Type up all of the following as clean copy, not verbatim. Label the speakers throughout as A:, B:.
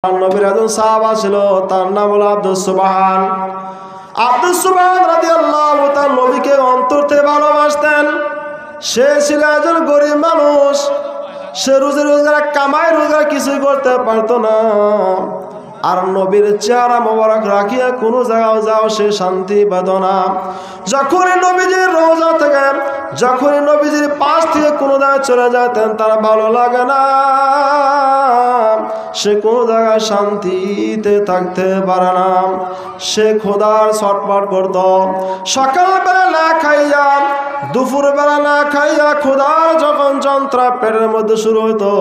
A: নবীর একজন সাহাবা ছিল, তার নাম হলো আব্দুস সুবহান। আব্দুস সুবহান রাদিয়াল্লাহু তাআলা নবীকে অন্তর থেকে ভালোবাসতেন। সে ছিল একজন গরিব মানুষ, সে রোজে রোজগার কামাই রোজগার কিছুই করতে পারতো না। আর নবীর চেহারা মোবারক রাখিয়া কোনো জায়গায় যাও সে শান্তি পেত না। যখনই নবীজির রওজা থেকে, যখনই নবীজির পাশ থেকে কোনো জায়গায় চলে যেতেন তার ভালো লাগে না, সে কোনো জায়গায় শান্তিতে থাকতে পারে না। সে খোদার ছটফট করত। সকালবেলা না খাইয়া, দুপুরবেলা না খাইয়া খোদার যখন যন্ত্রণা পেটের মধ্যে শুরু হইতো,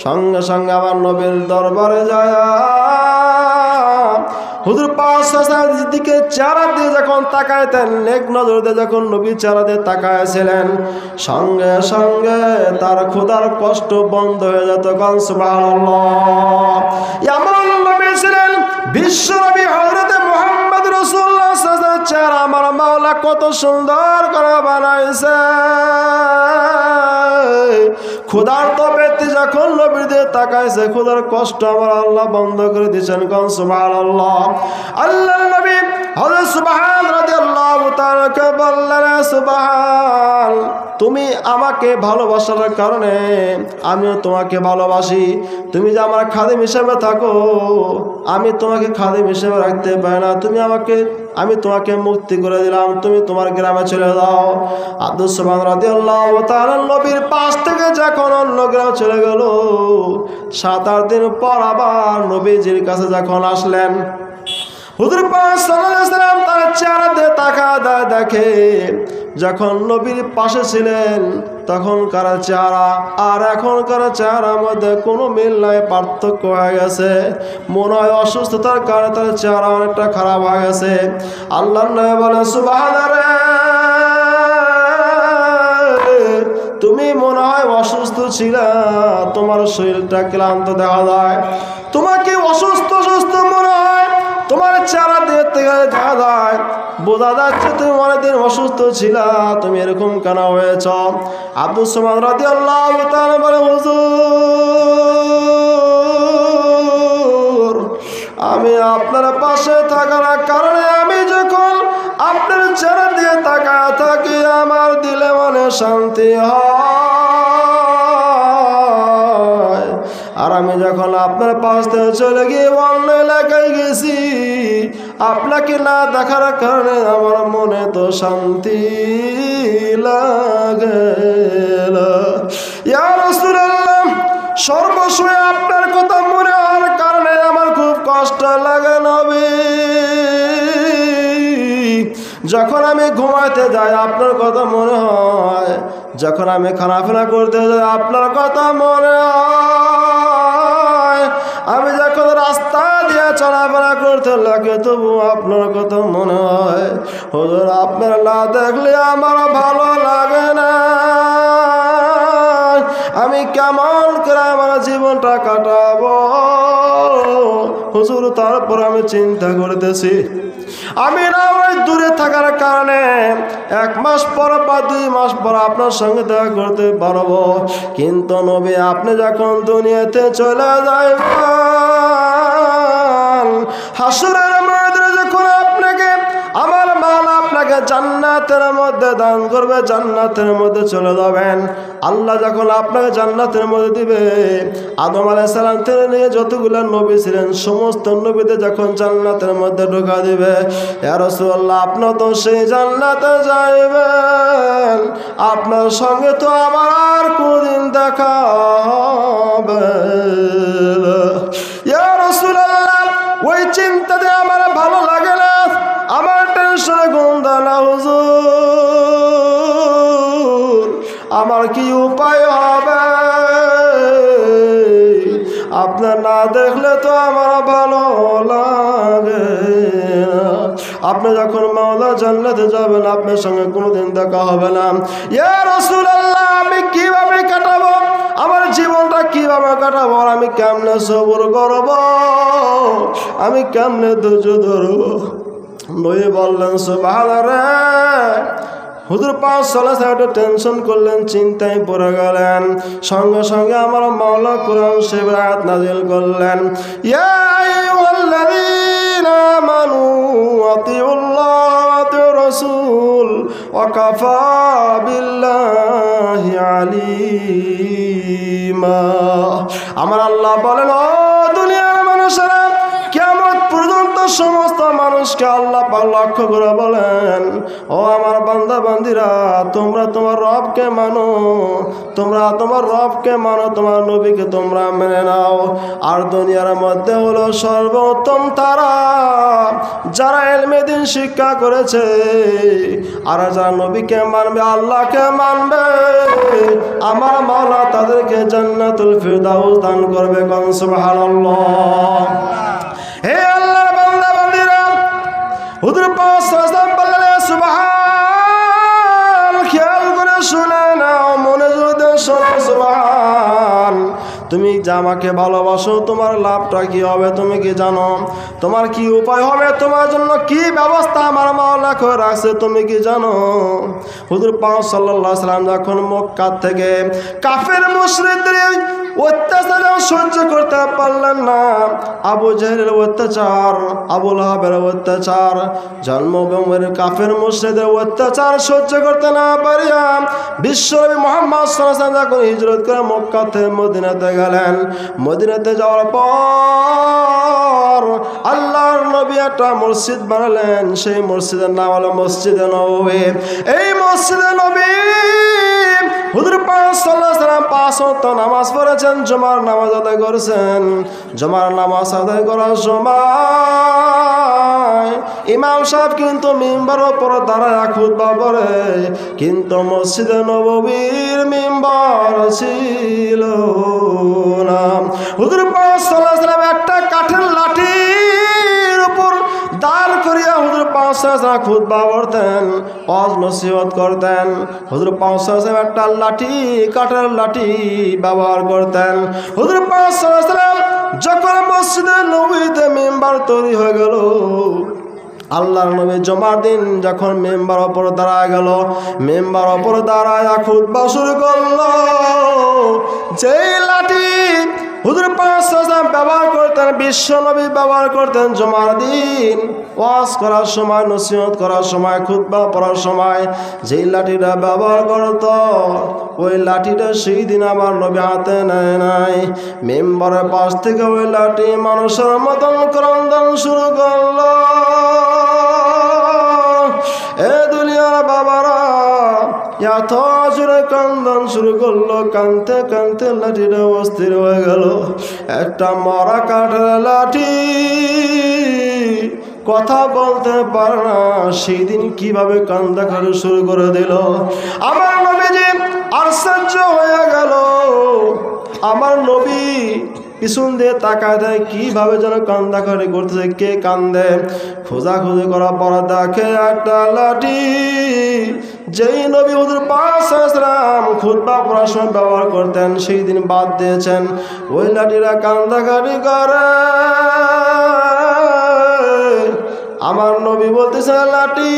A: সঙ্গে সঙ্গে আমার নবীর দরবারে যায় হুজুর পাঁচ দিকে চেহারা দিয়ে যখন তাকাইতেন, নেক নজর দিয়ে যখন নবী চেহারা দিয়ে তাকাইছিলেন, সঙ্গে সঙ্গে তার খোদার কষ্ট বন্ধ হয়ে যেত। গান সুবহানাল্লাহ। এমন নবী ছিলেন বিশ্বনবী হযরত মুহাম্মদ রাসূলুল্লাহ সাল্লাল্লাহু আলাইহি ওয়াসাল্লাম। চেহারা আমার মাওলা কত সুন্দর করে বানাইছে। খোদার তো ব্যক্তি যখন নবীর দিকে তাকাইছে, খোদার কষ্ট আমার আল্লাহ বন্ধ করে দিয়েছেন। গান সুবহানাল্লাহ। আল্লাহর নবী হযরত সুবহান রাদিয়াল্লাহু তাআলা কে বললেন, সুবহান, তুমি আমাকে ভালোবাসার কারণে আমিও তোমাকে ভালোবাসি। তুমি যে আমার খাদিম হিসেবে থাকো, আমি তোমাকে খাদিম হিসেবে রাখতে পারি না। আমি তোমাকে মুক্তি করে দিলাম, তুমি তোমার গ্রামে চলে যাও। আব্দুস সুবহান রাদিয়াল্লাহু তাআলা নবীর পাশ থেকে যখন অন্য গ্রামে চলে গেল, 7-8 দিন পর আবার নবীজির কাছে যখন আসলেন, হুজুর পাক সাল্লাল্লাহু আলাইহি ওয়াসাল্লাম তার চেহারা দিয়ে তাকায় দেখে, যখন নবীর পাশে ছিলেন তখনকার চেহারা আর এখনকার চেহারার মধ্যে কোনো মিল নাই, পার্থক্য হয়ে গেছে। মনে হয় অসুস্থতার কারণে তার চেহারা অনেকটা খারাপ হয়ে গেছে। আল্লাহর নবী বলেন, সুবহানাল্লাহ, তুমি মনে হয় অসুস্থ ছিলা, তোমার শরীরটা ক্লান্ত দেখা যায়, তোমাকে অসুস্থ মনে হয়, তোমার চেহারা দেখতে গেলে দেখা যায়, বোঝা যাচ্ছে তুমি অনেকদিন অসুস্থ ছিলা, তুমি এরকম কেন হয়েছ? আব্দুস সুবহান রাদিয়াল্লাহু তাআলা বলে, হুজুর, আমি আপনার পাশে থাকার কারণে আমি যখন আপনার চেহারা দিয়ে তাকায় থাকি, আমার দিলে মনে শান্তি হয়। আর আমি যখন আপনার পাশ থেকে চলে গিয়ে অন্য এলাকায় গেছি, আপনাকে না দেখার কারণে আমার মনে তো শান্তি লাগে না। ইয়া রাসূলুল্লাহ, সর্বসময় আপনার কথা মনে হওয়ার কারণে আমার খুব কষ্ট লাগে নবী। যখন আমি ঘুমাইতে যাই আপনার কথা মনে হয়, যখন আমি খানাফিনা করতে যাই আপনার কথা মনে হয়, আমি যখন রাস্তা দিয়ে চলাফেরা করতে লাগে তবু আপনার কথা মনে হয়। হুজুর, আপনার না দেখলে আমার ভালো লাগে না। আমি কেমন করে আমার জীবনটা কাটাবো হুজুর? তারপর আমি চিন্তা করতেছি, আমি না ওই দূরে থাকার কারণে 1 মাস পর বা 2 মাস পর আপনার সঙ্গে দেখা করতে পারবো, কিন্তু নবী আপনি যখন দুনিয়াতে চলে যাবেন, হাসরের ময়দানে যখন আপনাকে আমার মাল আপনাকে জান্নাতের মধ্যে দান করবে, জান্নাতের মধ্যে চলে যাবেন, আল্লাহ যখন আপনাকে জান্নাতের মধ্যে দিবে, আদম আলাইহিস সালাম থেকে নিয়ে যতগুলো নবী ছিলেন সমস্ত নবীদের যখন জান্নাতের মধ্যে ঢোকা দিবে, ইয়া রাসূলুল্লাহ, আপনি তো সেই জান্নাতে যাইবেন, আপনার সঙ্গে তো আমার আর কোনদিন দেখা হবে না। ইয়া রাসূলুল্লাহ, ওই চিন্তাতে আমার ভালো লাগে না, আমার টেনশনে ঘুম দেয় না হুজুর। আমার কি উপায় হবে? আপনার না দেখলে তো আমার ভালো লাগে না। আপনি যখন মাওলা জান্নাতে যাবেন আপনার সঙ্গে কোনোদিন দেখা হবে না। ইয়া রাসূলুল্লাহ, আমি কিভাবে কাটাবো আমার জীবনটা, কিভাবে কাটাবো? আমি কেমনে সবর করব, আমি কেমনে ধৈর্য ধরব? নবী বললেন, সুবহানাল্লাহ, হুজুর পাক সাল্লাল্লাহু আলাইহি ওয়াসাল্লাম টেনশন করলেন, চিন্তায় পড়ে গেলেন। সঙ্গে সঙ্গে আমার মাওলা কোরআন শরীফের আয়াত নাযিল করলেন, ইয়া আইয়ুহাল্লাযীনা আমানু আতিউল্লাহ ওয়া আতিউর রাসূল ওয়া কাফা বিল্লাহি আলিমা। আমার আল্লাহ বলেন, ও দুনিয়ার মানুষেরা, কিয়ামত পর্যন্ত সমস্ত মানুষকে আল্লাহ পাক লক্ষ্য করে বলেন, ও আমার বান্দা বান্দিরা, তোমরা তোমার রবকে মানো, তোমরা তোমার রবকে মানো, তোমার নবীকে তোমরা মেনে নাও। আর দুনিয়ার মধ্যে হলো সর্বোত্তম তারা যারা ইলমে দ্বীন শিক্ষা করেছে, আর যারা নবীকে মানবে, আল্লাহকে মানবে, আমার মাওলা তাদেরকে জান্নাতুল ফিরদাউস দান করবে। কোন সুবহানাল্লাহ। হে আল্লাহর বান্দা বান্দিরা, হুজুর পাক সাল্লাল্লাহু আলাইহি ওয়াসাল্লাম বললেন, সুবহান, খেয়াল করে শুনে নাও, মনোযোগ দিয়ে শোনো। সুবহান, তুমি জামাকে ভালোবাসো, তোমার লাভটা কি হবে তুমি কি জানো? তোমার কি উপায় হবে? তোমার জন্য কি ব্যবস্থা আমার মাওলা করে রাখছে তুমি কি জানো? হুজুর পাক সাল্লাল্লাহু আলাইহি ওয়াসাল্লাম যখন মক্কা থেকে কাফের মুশরিকদের অত্যাচার সহ্য করতে পারলেন না, আবু জেহেলের অত্যাচার, আবু লাহাবের অত্যাচার, জন্মভূমির কাফের মুশরিকদের অত্যাচার সহ্য করতে না পারিয়া বিশ্বনবী মুহাম্মদ সাল্লাল্লাহু আলাইহি ওয়াসাল্লাম যখন হিজরত করে মক্কা থেকে মদিনাতে গেলেন, মদিনাতে যাওয়ার পর আল্লাহর নবী একটা মসজিদ বানালেন। সেই মসজিদের নাম হলো মসজিদে নববী। এই মসজিদে নবী হুজুর পাক সাল্লাল্লাহু আলাইহি ওয়াসাল্লাম 5 ওয়াক্ত নামাজ পড়েছেন, জুমার নামাজ আদায় করেছেন। জুমার নামাজ আদায় করার সময় ইমাম সাহেব কিন্তু মিম্বারের উপর দাঁড়ায় খুতবা পড়ে, কিন্তু মসজিদে নববীর মিম্বার ছিল না। হুজুর পাক সাল্লাল্লাহু আলাইহি ওয়াসাল্লাম একটা কাঠের লাঠির উপর দাঁড় করিয়া হুজুর পাক সাল্লাল্লাহু আলাইহি ওয়াসাল্লাম খুতবা পড়তেন, ওয়াজ নসিহত করতেন। হুজুর পাক সাল্লাল্লাহু আলাইহি ওয়াসাল্লাম একটা লাঠি, কাঠের লাঠি ব্যবহার করতেন। হুজুর পাক সাল্লাল্লাহু আলাইহি ওয়াসাল্লাম যখন মসজিদে নববীতে মিম্বার তৈরি হয়ে গেল, আল্লাহর নবী জুমার দিন যখন মেম্বার ওপর দাঁড়ায় গেল, মেম্বার ওপর দাঁড়ায় খুতবা শুরু করলো। যেই লাঠি হুজুর পাক সাল্লাল্লাহু আলাইহি ওয়াসাল্লাম ব্যবহার করতেন, বিশ্ব নবী ব্যবহার করতেন জুমার দিন ওয়াজ করার সময়, নসিহত করার সময়, খুতবা পড়ার সময়, যেই লাঠিটা ব্যবহার করত, ওই লাঠিটা সেই দিন আমার নবী হাতে নেয় নাই। মেম্বারের পাশ থেকে ওই লাঠি মানুষের মতন ক্রন্দন শুরু করলো। এ দুনিয়ার বাবারা, এত জোরে কান্দন শুরু করলো, কানতে কানতে লাঠিটা অস্থির হয়ে গেল। একটা মরা কাঠের লাঠি, কথা বলতে পারে না, সেই দিন কিভাবে কান্দাকাটি শুরু করে দিল। আমার নবীজি আশ্চর্য হয়ে গেল। আমার নবী পিছন দিয়ে তাকায় দেয়, কিভাবে যেন কান্দাকাটি করতেছে, কে কান্দে। খোঁজাখুঁজি করার পর দেখে একটা লাঠি, যেই নবী হুজুর পাক সাল্লাল্লাহু আলাইহি ওয়াসাল্লাম খুতবা পড়ার সময় ব্যবহার করতেন, সেই দিন বাদ দিয়েছেন। ওই লাঠিরা কান্দাকাটি করে। আমার নবী বলতেছে, লাঠি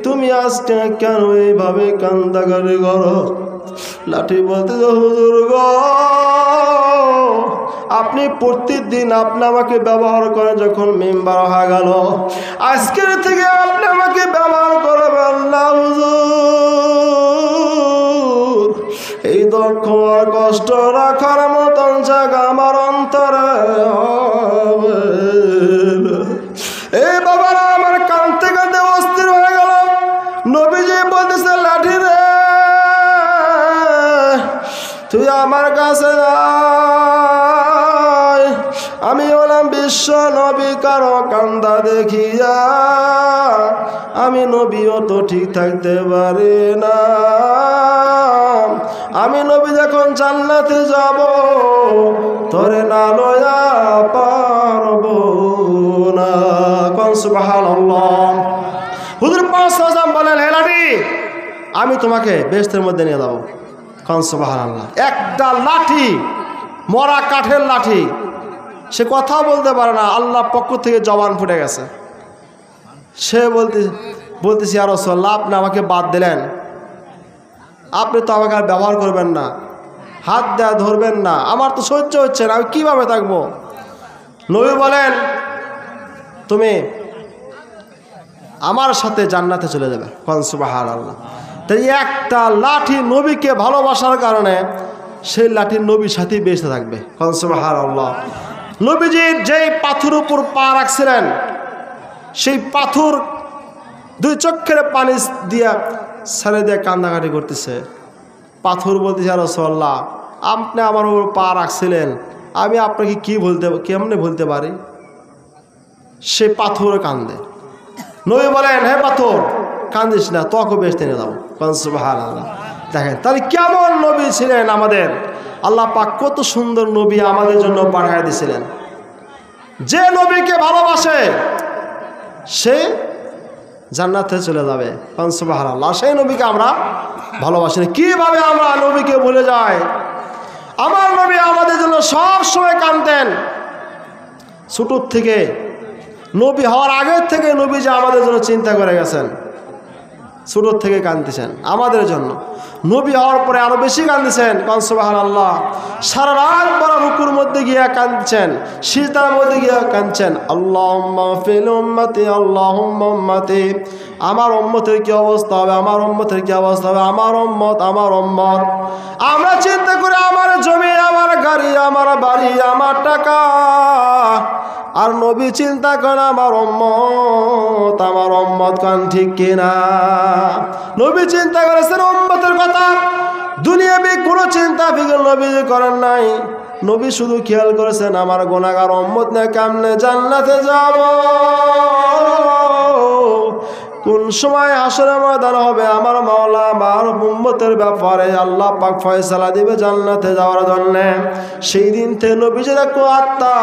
A: তুমি আজকে কেন এইভাবে কান্দাকাটি করো? লাঠি বলতেছে, হুজুর গো, আপনি প্রতিদিন আপনি আমাকে ব্যবহার করেন, যখন মেম্বার হয়ে গেল আজকের থেকে আপনি আমাকে ব্যবহার করবেন না হুজুর। এই দুঃখ আর কষ্ট রাখার মতন জায়গা আমার অন্তরে হবে। এই বাবারা, আমার কাঁদতে কাঁদতে অস্থির হয়ে গেল। নবীজি বলতেছে, লাঠি রে, তুই আমার কাছে আয়। আমি হলাম বিশ্ব নবী, কারো কান্দা দেখিয়া আমি নবীও তো ঠিক থাকতে পারি না। আমি নবী যখন জান্নাতে যাব, তোরে না লয়া পারবো না। কোন সুবহানাল্লাহ। হুজুর পাক সাল্লাল্লাহু আলাইহি ওয়াসাল্লাম বলেন, হে লাঠি, আমি তোমাকে বেহেশতের মধ্যে নিয়ে যাবো। কোন সুবহানাল্লাহ। একটা লাঠি, মরা কাঠের লাঠি, সে কথা বলতে পারে না, আল্লাহর পক্ষ থেকে জবান ফুটে গেছে। সে বলতে বলতেছি ইয়া রাসূলুল্লাহ, আপনি আমাকে বাদ দিলেন, আপনি তো আমাকে আর ব্যবহার করবেন না, হাত দেওয়া ধরবেন না, আমার তো সহ্য হচ্ছে না, আমি কীভাবে থাকবো? নবী বলেন, তুমি আমার সাথে জান্নাতে চলে যাবে। সুবহানাল্লাহ। তাই একটা লাঠি নবীকে ভালোবাসার কারণে সেই লাঠি নবীর সাথেই বেঁচে থাকবে। সুবহানাল্লাহ। নবীজির যেই পাথর উপর পা রাখছিলেন, সেই পাথর দুই চক্ষের পানি দিয়া ছেড়ে দিয়ে কান্নাকাটি করতেছে। পাথর বলতেছে ইয়া রাসূলুল্লাহ, আপনি আমার উপর পা রাখছিলেন, আমি আপনাকে কেমনে ভুলতে পারি? সে পাথর কান্দে। নবী বলেন, হে পাথর কান্দিস না, তোকে বেহেশতে নিয়ে যাবো। সুবহানাল্লাহ। দেখেন তাহলে কেমন নবী ছিলেন আমাদের। আল্লাহ পাক কত সুন্দর নবী আমাদের জন্য পাঠিয়ে দিয়েছিলেন। যে নবীকে ভালোবাসে সে জান্নাতে চলে যাবে। সুবহানাল্লাহ। সেই নবীকে আমরা ভালোবাসি না। কীভাবে আমরা নবীকে ভুলে যাই? আমার নবী আমাদের জন্য সব সময় কাঁদতেন। ছোটোর থেকে, নবী হওয়ার আগের থেকে নবী যে আমাদের জন্য চিন্তা করে গেছেন, ছোটোর থেকে কাঁদতেছেন আমাদের জন্য। নবী হওয়ার পরে আরো বেশি কাঁদতেছেন। সুবহানাল্লাহ। সারা রাত বড় রুকুর মধ্যে গিয়ে কাঁদছেন, সিজদার মধ্যে গিয়ে কাঁদছেন, আল্লাহুম্মা ফিল উম্মতি, আল্লাহুম্মা উম্মতি। আমার উম্মতের কি অবস্থা হবে, আমার উম্মতের কি অবস্থা হবে, আমার উম্মত, আমার উম্মত। আমরা চিন্তা করি আমার জমি, আমার গাড়ি, আমার বাড়ি, আমার টাকা। আর নবী চিন্তা করেন আমার উম্মত, আমার উম্মত। কান ঠিক কিনা? নবী চিন্তা করেছেন উম্মতের কথা। দুনিয়াবি কোনো চিন্তা ফিকির নবী করেন নাই। নবী শুধু খেয়াল করেছেন আমার গুনাহগার উম্মত নিয়ে কেমনে জান্নাতে যাব, কোন সময় হাসরের ময়দান হবে, আমার মাওলা আমার উম্মতের ব্যাপারে আল্লাহ পাক ফয়সালা দিবে জান্নাতে যাওয়ার জন্য। সেই দিন থেকে নবীজির আত্মা,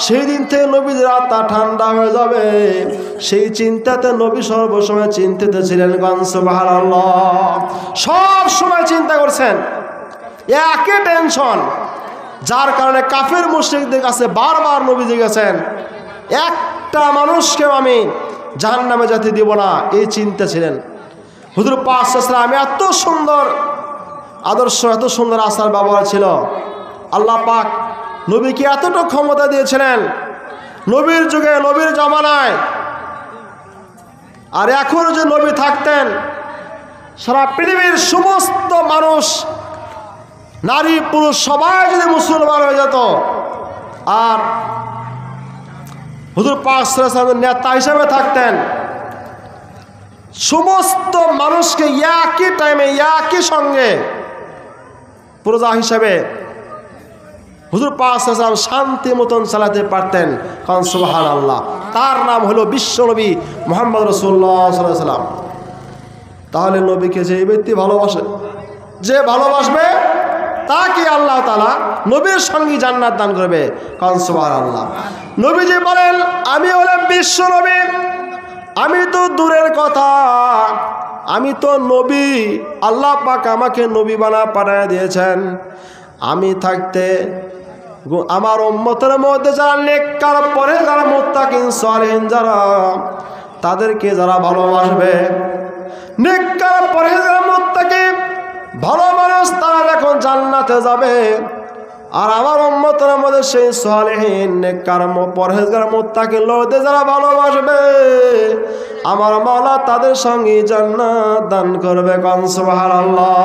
A: সেই দিন থেকে নবীজির আত্মা ঠান্ডা হয়ে যাবে। সেই চিন্তাতে নবী সর্বসময় চিন্তিত ছিলেন। সুবহানাল্লাহ। সব সময় চিন্তা করছেন, একই টেনশন, যার কারণে কাফের মুশরিকদের কাছে বারবার নবীজি গেছেন, একটা মানুষকেও আমি জাহান্নামে যেতে দিব না, এই চিন্তা ছিলেন। হুজুর পাক সাল্লাল্লাহু আলাইহি ওয়াসাল্লাম এত সুন্দর আদর্শ, এত সুন্দর আচার ব্যবহার ছিল। আল্লাহ পাক নবীকে এতটা ক্ষমতা দিয়েছিলেন নবীর যুগে, নবীর জামানায়। আর এখন যে নবী থাকতেন, সারা পৃথিবীর সমস্ত মানুষ, নারী পুরুষ সবাই যদি মুসলমান হয়ে যেত, আর হুজুর পাক সাল্লাল্লাহু আলাইহি ওয়াসাল্লাম নেতা হিসেবে থাকতেন, সমস্ত মানুষকে একই টাইমে, একই সঙ্গে প্রজা হিসেবে হুজুর পাক সাল্লাল্লাহু আলাইহি ওয়াসাল্লাম শান্তি মতন চালাতে পারতেন। কারণ সুবহানাল্লাহ, তার নাম হলো বিশ্বনবী মুহাম্মদ রাসূলুল্লাহ সাল্লাল্লাহু আলাইহি ওয়াসাল্লাম। তাহলে নবীকে যে ব্যক্তি ভালোবাসে, যে ভালোবাসবে তাকে আল্লাহ তাআলা নবীর সঙ্গে জান্নাত দান করবে। কারণ সুবহানাল্লাহ। নবীজি বলেন, আমি হলাম বিশ্ব নবী, আমি তো দূরের কথা, আমি তো নবী। আল্লাহ পাক আমাকে নবী বানা পাঠিয়ে দিয়েছেন। আমি থাকতে আমার উম্মতের মধ্যে যারা নেককার, পরেজগার, মুত্তাকিন, সালিহিন যারা, তাদেরকে যারা ভালোবাসবে, নেককার, পরেজগার, মুত্তাকিন ভালো মানুষ, তারা যখন জান্নাতে যাবে। আর আমার উম্মতের মধ্যে সেই সালিহিন, নেককার, পরহেজগার, মুত্তাকিন লোকদের যারা ভালোবাসবে, আমার মাওলা তাদের সঙ্গে জান্নাত দান করবে। সুবহানাল্লাহ।